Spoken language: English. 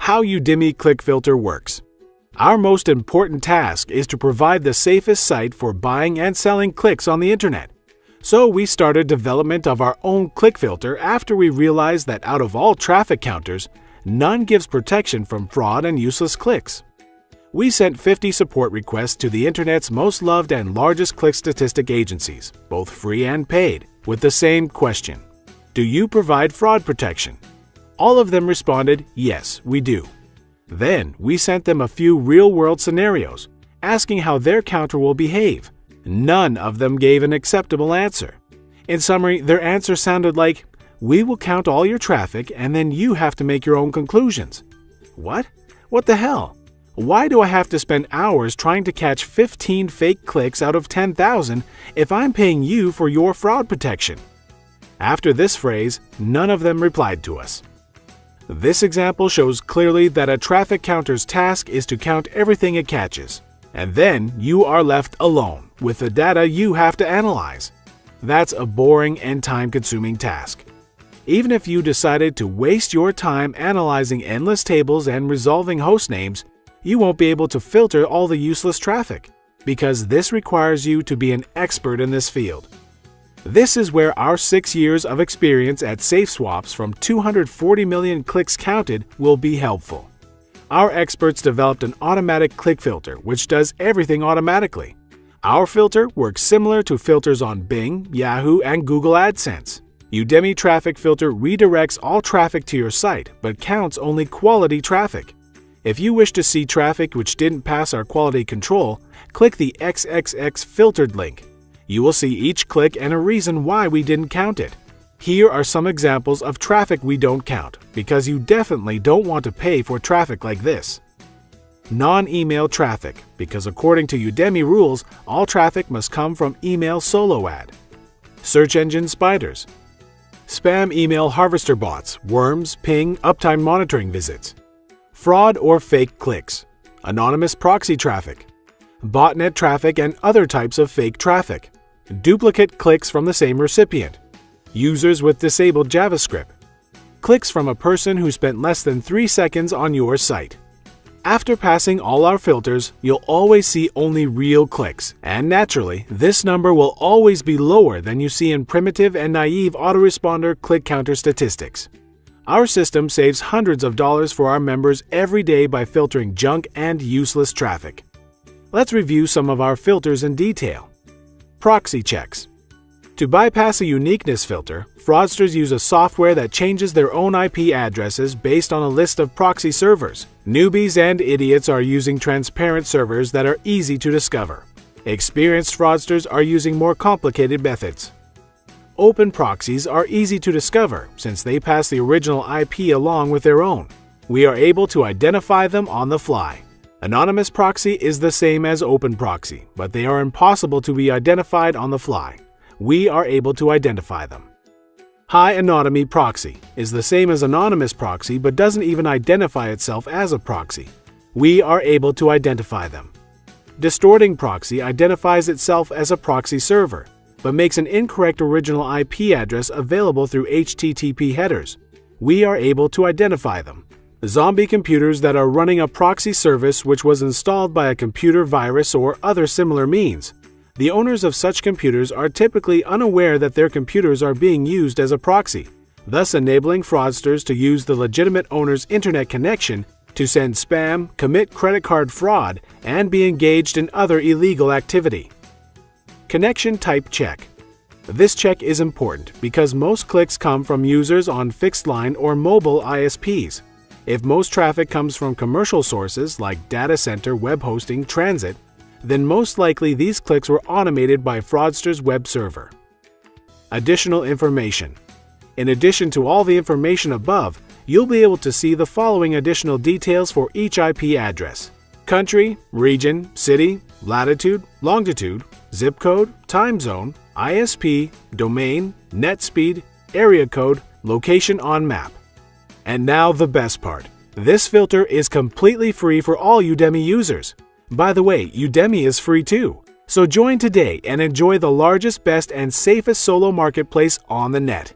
How Udimi Click Filter works. Our most important task is to provide the safest site for buying and selling clicks on the internet. So we started development of our own click filter after we realized that out of all traffic counters, none gives protection from fraud and useless clicks. We sent 50 support requests to the internet's most loved and largest click statistic agencies, both free and paid, with the same question: do you provide fraud protection? All of them responded, yes, we do. Then we sent them a few real-world scenarios, asking how their counter will behave. None of them gave an acceptable answer. In summary, their answer sounded like, we will count all your traffic and then you have to make your own conclusions. What? What the hell? Why do I have to spend hours trying to catch 15 fake clicks out of 10,000 if I'm paying you for your fraud protection? After this phrase, none of them replied to us. This example shows clearly that a traffic counter's task is to count everything it catches, and then you are left alone with the data you have to analyze. That's a boring and time-consuming task. Even if you decided to waste your time analyzing endless tables and resolving host names, you won't be able to filter all the useless traffic, because this requires you to be an expert in this field. This is where our 6 years of experience at SafeSwaps from 240 million clicks counted will be helpful. Our experts developed an automatic click filter which does everything automatically. Our filter works similar to filters on Bing, Yahoo, and Google AdSense. Udimi Traffic Filter redirects all traffic to your site but counts only quality traffic. If you wish to see traffic which didn't pass our quality control, click the XXX filtered link. You will see each click and a reason why we didn't count it. Here are some examples of traffic we don't count, because you definitely don't want to pay for traffic like this. Non-email traffic, because according to Udimi rules, all traffic must come from email solo ad. Search engine spiders. Spam email harvester bots, worms, ping, uptime monitoring visits. Fraud or fake clicks. Anonymous proxy traffic. Botnet traffic and other types of fake traffic. Duplicate clicks from the same recipient. Users with disabled JavaScript. Clicks from a person who spent less than 3 seconds on your site. After passing all our filters, you'll always see only real clicks, and naturally, this number will always be lower than you see in primitive and naive autoresponder click counter statistics. Our system saves hundreds of dollars for our members every day by filtering junk and useless traffic. Let's review some of our filters in detail. Proxy checks. To bypass a uniqueness filter, fraudsters use a software that changes their own IP addresses based on a list of proxy servers. Newbies and idiots are using transparent servers that are easy to discover. Experienced fraudsters are using more complicated methods. Open proxies are easy to discover since they pass the original IP along with their own. We are able to identify them on the fly. Anonymous proxy is the same as open proxy, but they are impossible to be identified on the fly. We are able to identify them. High anonymity proxy is the same as anonymous proxy but doesn't even identify itself as a proxy. We are able to identify them. Distorting proxy identifies itself as a proxy server, but makes an incorrect original IP address available through HTTP headers. We are able to identify them. Zombie computers that are running a proxy service which was installed by a computer virus or other similar means. The owners of such computers are typically unaware that their computers are being used as a proxy, thus enabling fraudsters to use the legitimate owner's internet connection to send spam, commit credit card fraud, and be engaged in other illegal activity. Connection type check. This check is important because most clicks come from users on fixed line or mobile ISPs. If most traffic comes from commercial sources like data center, web hosting, transit, then most likely these clicks were automated by fraudsters' web server. Additional information. In addition to all the information above, you'll be able to see the following additional details for each IP address: country, region, city, latitude, longitude, zip code, time zone, ISP, domain, net speed, area code, location on map. And now the best part. This filter is completely free for all Udimi users. By the way, Udimi is free too. So join today and enjoy the largest, best, and safest solo marketplace on the net.